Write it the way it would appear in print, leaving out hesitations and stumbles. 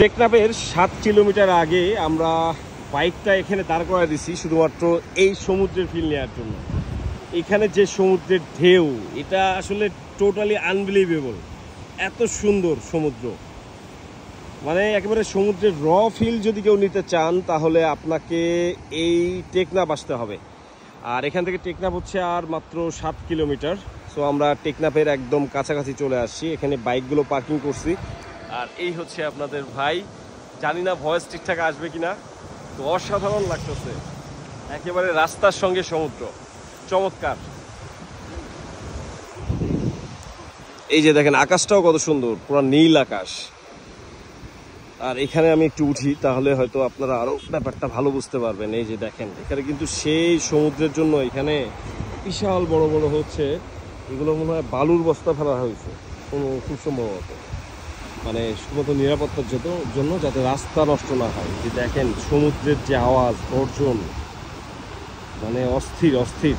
টেকনাফের 7 কিলোমিটার আগে আমরা বাইকটা এখানে দাঁড় করায় দিছি শুধুমাত্র এই সমুদ্রের ফিল নেওয়ার জন্য। এখানে যে সমুদ্রের ঢেউ, এটা আসলে টোটালি আনবিলিভেবল। এত সুন্দর সমুদ্র, মানে একেবারে সমুদ্রের র ফিল যদি কেউ নিতে চান তাহলে আপনাকে এই টেকনাফ আসতে হবে। আর এখান থেকে টেকনাফ হচ্ছে আর মাত্র 7 কিলোমিটার। সো আমরা টেকনাফের একদম কাছাকাছি চলে আসছি। এখানে বাইকগুলো পার্কিং করছি। আর এই হচ্ছে আপনাদের ভাই। জানি না ভয়েস ঠিকঠাক আসবে কিনা, তো অসাধারণ লাগতেছে। একেবারে রাস্তার সঙ্গে সমুদ্র, চমৎকার। এই যে দেখেন আকাশটাও কত সুন্দর, পুরো নীল আকাশ। আর এখানে আমি একটু উঠি, তাহলে হয়তো আপনারা আরো ব্যাপারটা ভালো বুঝতে পারবেন। এই যে দেখেন এখানে কিন্তু সেই সমুদ্রের জন্য এখানে বিশাল বড় বড় হচ্ছে, এগুলো মনে হয় বালুর বস্তা ফেলা হয়েছে খুব সম্ভবত, মানে শুধুমাত্র নিরাপত্তার জন্য, যাতে রাস্তা নষ্ট না হয়। যে দেখেন সমুদ্রের যে আওয়াজ, গর্জন, মানে অস্থির অস্থির।